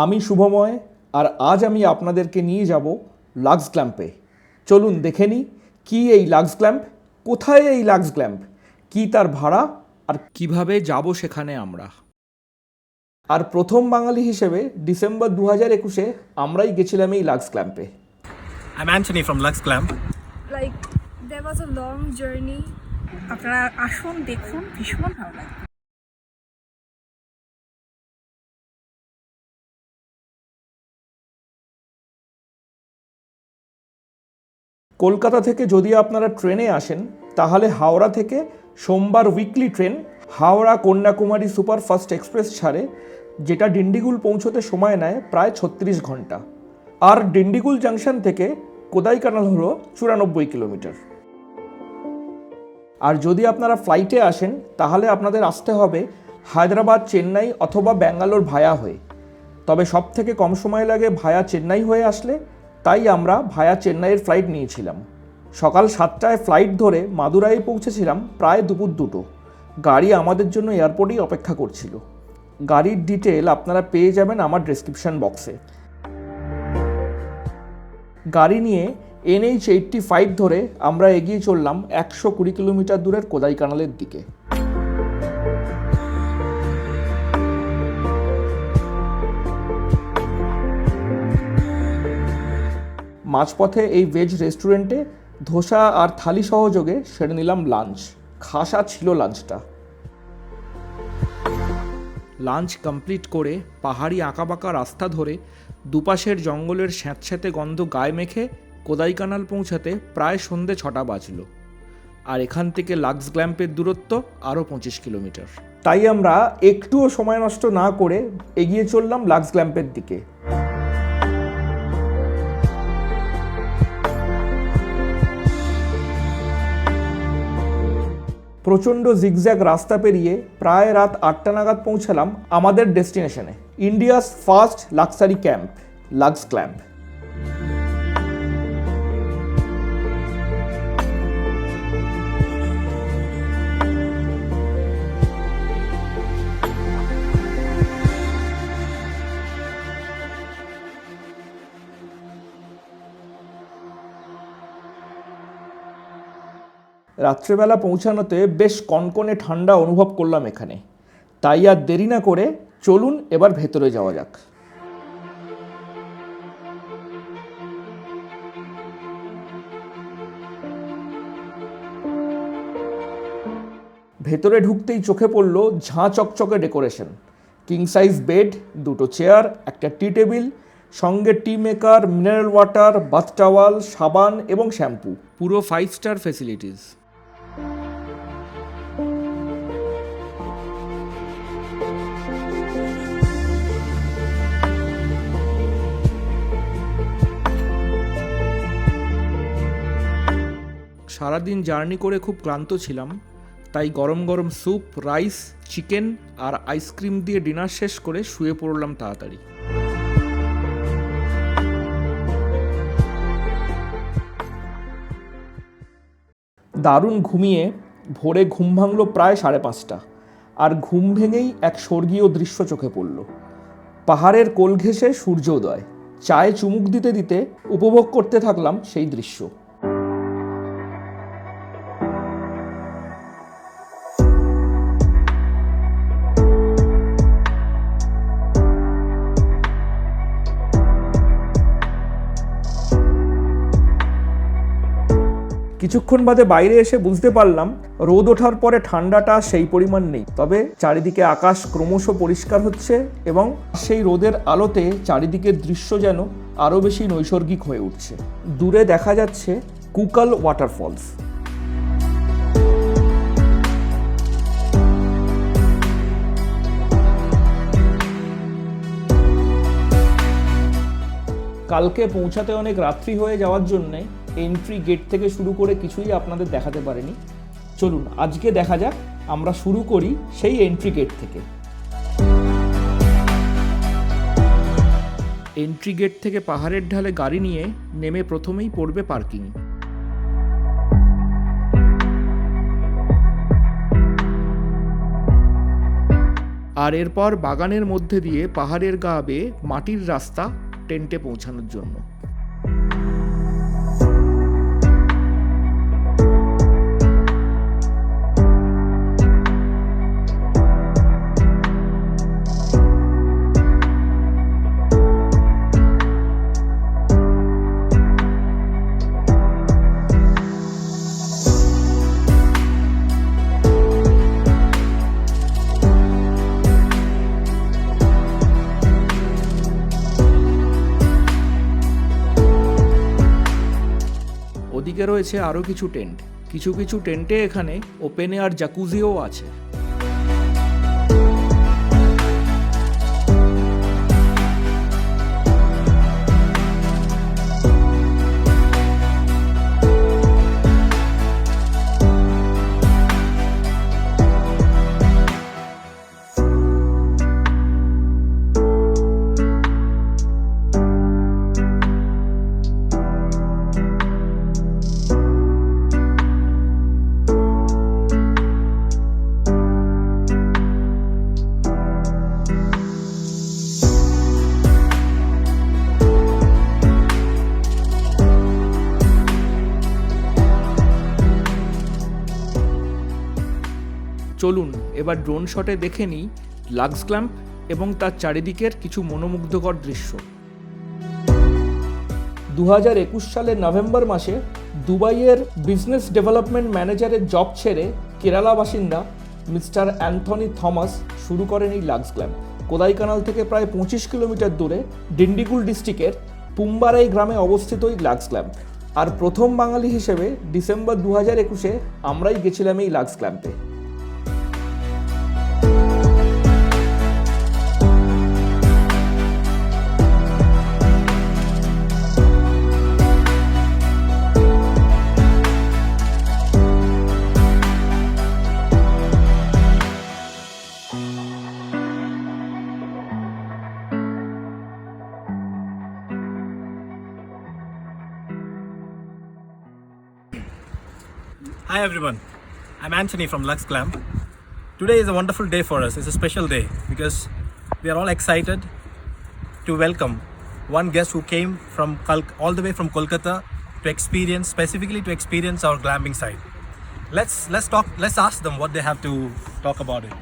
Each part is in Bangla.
আমি শুভময় আর আজ আমি আপনাদেরকে নিয়ে যাব লাক্স গ্ল্যাম্পে। চলুন দেখে নিই কী এই লাক্স গ্ল্যাম্প, কোথায় এই লাক্স গ্ল্যাম্প, কী তার ভাড়া আর কিভাবে যাব সেখানে আমরা। আর প্রথম বাঙালি হিসেবে ডিসেম্বর 2021-এ আমরাই গেছিলাম এই lux গ্ল্যাম্পে। I'm Anthony from LUXEGLAMP. Like there was a long journey. আপনারা আসুন দেখুন, ভীষণ ভালো লাগবে। কলকাতা থেকে যদি আপনারা ট্রেনে আসেন তাহলে হাওড়া থেকে সোমবার weekly train Howrah Kanyakumari superfast express ছাড়ে, যেটা ডিন্ডিগুল পৌঁছতে সময় নেয় প্রায় 36 ঘন্টা। আর ডিন্ডিগুল জাংশন থেকে কোদাইকানাল হলো 94 কিলোমিটার। আর যদি আপনারা ফ্লাইটে আসেন তাহলে আপনাদের আসতে হবে হায়দ্রাবাদ, চেন্নাই অথবা ব্যাঙ্গালোর ভায়া হয়ে। তবে সব থেকে কম সময় লাগে ভায়া চেন্নাই হয়ে আসলে, তাই আমরা ভায়া চেন্নাইয়ের ফ্লাইট নিয়েছিলাম। সকাল 7টায় ফ্লাইট ধরে মাদুরাই পৌঁছেছিলাম প্রায় দুপুর 2টো। গাড়ি আমাদের জন্য এয়ারপোর্টেই অপেক্ষা করছিল। গাড়ির ডিটেল আপনারা পেয়ে যাবেন আমার ডেসক্রিপশন বক্সে। গাড়ি নিয়ে NH 85 ধরে আমরা এগিয়ে চললাম 120 কিলোমিটার দূরের কোদাইকানালের দিকে। মাঝপথে এই ভেজ রেস্টুরেন্টে ধোসা আর থালি সহযোগে সেরে নিলাম লাঞ্চ। খাসা ছিল লাঞ্চটা। লাঞ্চ কমপ্লিট করে পাহাড়ি আঁকাবাঁকা রাস্তা ধরে দুপাশের জঙ্গলের স্যাঁতস্যাঁতে গন্ধ গায়ে মেখে কোদাইকানাল পৌঁছাতে প্রায় সন্ধে 6টা বাজলো। আর এখান থেকে লাক্স গ্ল্যাম্পের দূরত্ব আরও 25 কিলোমিটার। তাই আমরা একটুও সময় নষ্ট না করে এগিয়ে চললাম লাক্স গ্ল্যাম্পের দিকে। প্রচণ্ড জিগজ্যাগ রাস্তা পেরিয়ে প্রায় রাত 8টা নাগাদ পৌঁছালাম আমাদের ডেস্টিনেশনে, India's first luxury camp lux glamp. রাত্রেবেলা পৌঁছানোতে বেশ কনকনে ঠান্ডা অনুভব করলাম এখানে। তাই আর দেরি না করে চলুন এবার ভেতরে যাওয়া যাক। ভেতরে ঢুকতেই চোখে পড়ল ঝাঁ চকচকে ডেকোরেশন। কিং সাইজ বেড, 2টো চেয়ার, একটা টি টেবিল, সঙ্গে tea maker, mineral water, bath towel, সাবান এবং শ্যাম্পু। পুরো 5 স্টার ফেসিলিটিস। সারাদিন জার্নি করে খুব ক্লান্ত ছিলাম, তাই গরম গরম স্যুপ, রাইস, চিকেন আর আইসক্রিম দিয়ে ডিনার শেষ করে শুয়ে পড়লাম তাড়াতাড়ি। দারুণ ঘুমিয়ে ভোরে ঘুম ভাঙল প্রায় 5:30টা। আর ঘুম ভেঙেই এক স্বর্গীয় দৃশ্য চোখে পড়ল। পাহাড়ের কোল ঘেঁষে সূর্যোদয়। চায়ে চুমুক দিতে দিতে উপভোগ করতে থাকলাম সেই দৃশ্য। কিছুক্ষণ বাদে বাইরে এসে বুঝতে পারলাম রোদ ওঠার পরে ঠান্ডাটা সেই পরিমাণ নেই, তবে চারিদিকে আকাশ ক্রমশ পরিষ্কার হচ্ছে এবং সেই রোদের আলোতে চারিদিকের দৃশ্য যেন আরও বেশি নৈসর্গিক হয়ে উঠছে। দূরে দেখা যাচ্ছে কুকাল ওয়াটারফলস। কালকে পৌঁছাতে অনেক রাত্রি হয়ে যাওয়ার জন্যে এন্ট্রি গেট থেকে শুরু করে কিছুই আপনাদের দেখাতে পারিনি। চলুন আজকে দেখা যাক, আমরা শুরু করি সেই এন্ট্রি গেট থেকে। এন্ট্রি গেট থেকে পাহাড়ের ঢালে গাড়ি নিয়ে নেমে প্রথমেই পড়বে পার্কিং। আর এরপর বাগানের মধ্যে দিয়ে পাহাড়ের গা বেয়ে মাটির রাস্তা টেন্টে পৌঁছানোর জন্য। ওদিকে রয়েছে আরও কিছু টেন্ট, কিছু কিছু টেন্টে এখানে ওপেন এয়ার জাকুজিও আছে। চলুন এবার ড্রোন শটে দেখে নিই লাক্স গ্ল্যাম্প এবং তার চারিদিকের কিছু মনোমুগ্ধকর দৃশ্য। 2021 সালের নভেম্বর মাসে দুবাইয়ের বিজনেস ডেভেলপমেন্ট ম্যানেজারের জব ছেড়ে কেরালা বাসিন্দা মিস্টার অ্যান্থনি থমাস শুরু করেন এই লাক্স গ্ল্যাম্প। কোদাইকানাল থেকে প্রায় 25 কিলোমিটার দূরে ডিন্ডিগুল ডিস্ট্রিক্টের পুম্বারাই গ্রামে অবস্থিত এই লাক্স গ্ল্যাম্প। আর প্রথম বাঙালি হিসেবে ডিসেম্বর 2021-এ আমরাই গেছিলাম এই lux গ্ল্যাম্পে। Hi everyone, I'm Anthony from LUXEGLAMP. Today is a wonderful day for us. It's a special day because we are all excited to welcome one guest who came from all the way from Kolkata specifically to experience our glamping site. Let's ask them what they have to talk about it.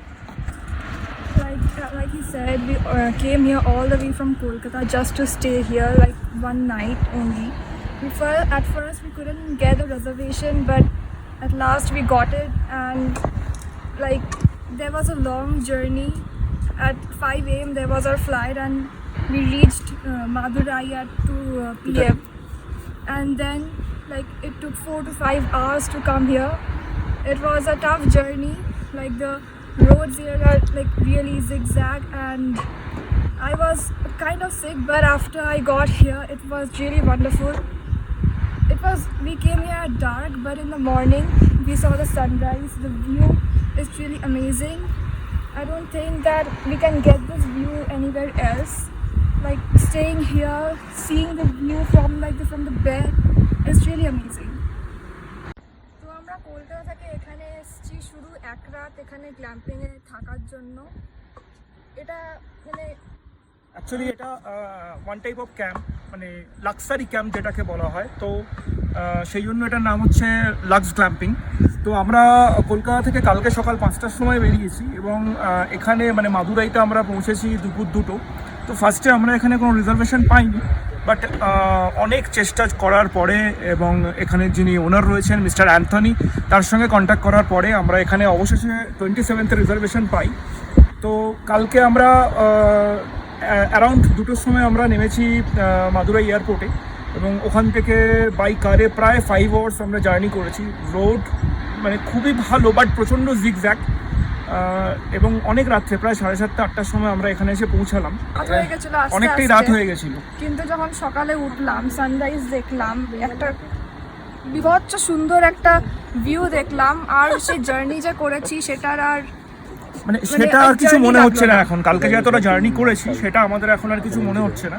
Like he said, we came here all the way from Kolkata just to stay here like one night only. At first we couldn't get a reservation, but at last we got it, and like there was a long journey. At 5 a.m. there was our flight, and we reached Madurai at 2 p.m. and then like it took 4 to 5 hours to come here. It was a tough journey, like the roads here are like really zigzag, and I was kind of sick, but after I got here it was really wonderful. We came here at dark, but in the morning we saw the sunrise. The view is really amazing. I don't think that we can get this view anywhere else. Like staying here, seeing the view from the bed is really amazing. তো আমরা কলকাতা থেকে এখানে এসেছি শুধু এক রাত এখানে গ্ল্যাম্পিং এ থাকার জন্য। এটা মানে অ্যাকচুয়ালি এটা ওয়ান টাইপ অফ ক্যাম্প, মানে লাক্সারি ক্যাম্প যেটাকে বলা হয়। তো সেই জন্য এটার নাম হচ্ছে লাক্স গ্ল্যাম্পিং। তো আমরা কলকাতা থেকে কালকে সকাল 5টার সময় বেরিয়েছি এবং এখানে মানে মাদুরাইতে আমরা পৌঁছেছি দুপুর 2টো। তো ফার্স্টে আমরা এখানে কোনো রিজার্ভেশন পাইনি, বাট অনেক চেষ্টা করার পরে এবং এখানে যিনি ওনার রয়েছেন মিস্টার অ্যান্থনি, তার সঙ্গে কন্ট্যাক্ট করার পরে আমরা এখানে অবশেষে 27th রিজার্ভেশন পাই। তো কালকে আমরা অ্যারাউন্ড 2টোর সময় আমরা নেমেছি মাদুরাই এয়ারপোর্টে এবং ওখান থেকে বাই কারে প্রায় 5 আওয়ার্স আমরা জার্নি করেছি। রোড মানে খুবই ভালো, বাট প্রচণ্ড জিগজ্যাগ এবং অনেক রাত্রে প্রায় 7:30-8টার সময় আমরা এখানে এসে পৌঁছালাম। অনেকটাই রাত হয়ে গেছিল, কিন্তু যখন সকালে উঠলাম সানরাইজ দেখলাম, একটা বিভৎস সুন্দর একটা ভিউ দেখলাম। আর সেই জার্নি যে করেছি সেটার আর মানে সেটা আর কিছু মনে হচ্ছে না এখন। কালকে যে এতটা জার্নি করেছি সেটা আমাদের এখন আর কিছু মনে হচ্ছে না।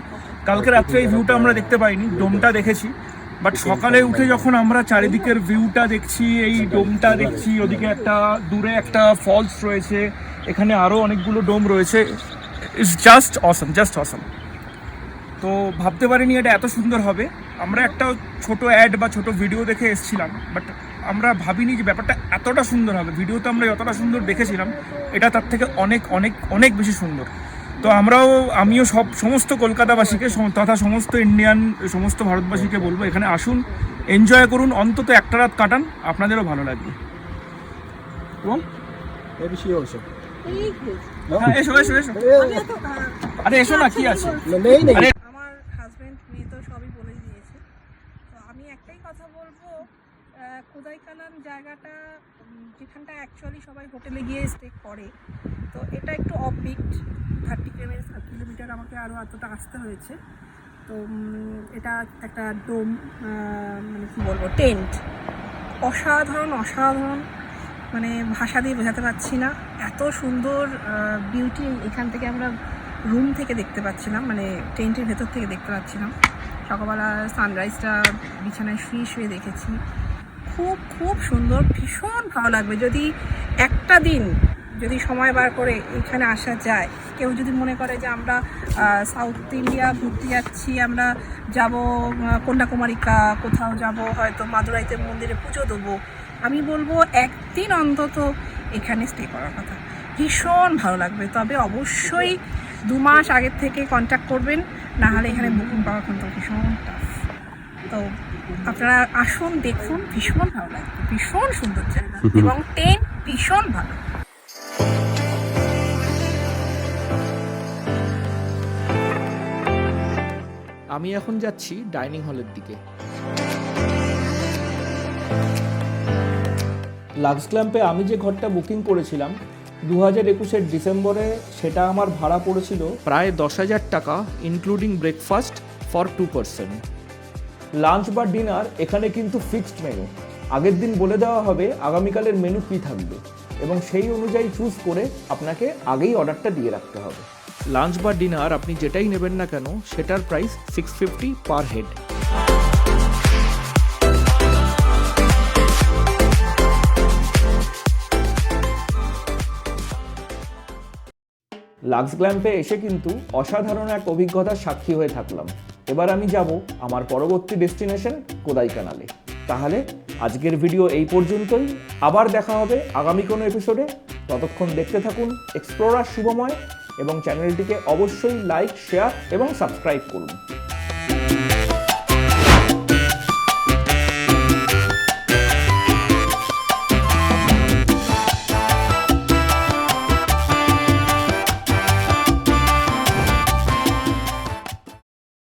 কালকে রাত্রে এই ভিউটা আমরা দেখতে পাইনি, ডোমটা দেখেছি, বাট সকালে উঠে যখন আমরা চারিদিকের ভিউটা দেখছি, এই ডোমটা দেখছি, ওদিকে একটা দূরে একটা ফলস রয়েছে এখানে আরও অনেকগুলো ডোম রয়েছে। ইটস জাস্ট অসম। তো ভাবতে পারিনি এটা এত সুন্দর হবে। আমরা একটা ছোট অ্যাড বা ছোট ভিডিও দেখে এসেছিলাম, বাট আমরা ভাবিনি যে ব্যাপারটা এতটা সুন্দর হবে। ভিডিওতে আমরা যতটা সুন্দর দেখেছিলাম, এটা তার থেকে অনেক অনেক অনেক বেশি সুন্দর। তো আমিও সমস্ত কলকাতাবাসীকে তথা সমস্ত ইন্ডিয়ান সমস্ত ভারতবাসীকে বলবো, এখানে আসুন, এনজয় করুন, অন্তত একটা রাত কাটান, আপনাদেরও ভালো লাগবে। এবং এসো। আরে এসো না, কি আছে? আমার হাজব্যান্ড মেয়ে তো সবই বলেই দিয়েছে। তো আমি একটাই কথা বলবো, কোদাইকানাল জায়গাটা যেখানটা অ্যাকচুয়ালি সবাই হোটেলে গিয়ে স্টে করে, তো এটা একটু অফবিট, 30 কিলোমিটার আমাকে আরও এতটা আসতে হয়েছে। তো এটা একটা ডোম, মানে কী বলবো, টেন্ট, অসাধারণ মানে ভাষা দিয়ে বোঝাতে পারছি না, এত সুন্দর বিউটি এখান থেকে আমরা রুম থেকে দেখতে পাচ্ছিলাম, মানে টেন্টের ভেতর থেকে দেখতে পাচ্ছিলাম। সকালবেলা সানরাইজটা বিছানায় শুয়ে দেখেছি। খুব সুন্দর, ভীষণ ভালো লাগবে যদি একটা দিন যদি সময় বার করে এখানে আসা যায়। কেউ যদি মনে করে যে আমরা সাউথ ইন্ডিয়া ঘুরতে যাচ্ছি, আমরা যাব কন্যাকুমারী, কোথাও যাব, হয়তো মাদুরাইতে মন্দিরে পুজো দেবো, আমি বলবো একদিন অন্তত এখানে স্টে করার কথা, ভীষণ ভালো লাগবে। তবে অবশ্যই 2 মাস আগের থেকে কন্ট্যাক্ট করবেন, না হলে এখানে বুকিং পাওয়া কিন্তু ভীষণ টাফ। তো আপনারা আসুন, দেখুন, ভীষণ ভালো লাগবে, ভীষণ সুন্দর জায়গা এবং টেন্ট ভীষণ ভালো। আমি এখন যাচ্ছি ডাইনিং হলের দিকে। লাক্স গ্ল্যাম্পে আমি যে ঘরটা বুকিং করেছিলাম 2021-এর ডিসেম্বরে, সেটা আমার ভাড়া পড়েছিল প্রায় 10,000 টাকা, including breakfast for 2 person. Lunch বা ডিনার এখানে কিন্তু ফিক্সড মেনু, আগের দিন বলে দেওয়া হবে আগামীকালের মেনু কী থাকবে, এবং সেই অনুযায়ী চুজ করে আপনাকে আগেই অর্ডারটা দিয়ে রাখতে হবে। লাঞ্চ বা ডিনার আপনি যেটাই নেবেন না কেন, সেটার প্রাইস 650 পার হেড। লাক্স গ্ল্যাম্পে এসে কিন্তু অসাধারণ এক অভিজ্ঞতার সাক্ষী হয়ে থাকলাম। এবার আমি যাব আমার পরবর্তী ডেস্টিনেশন কোদাইকানালে। তাহলে আজকের ভিডিও এই পর্যন্তই, আবার দেখা হবে আগামী কোনো এপিসোডে। ততক্ষণ দেখতে থাকুন এক্সপ্লোরার শুভময়, এবং চ্যানেলটিকে অবশ্যই লাইক, শেয়ার এবং সাবস্ক্রাইব করুন।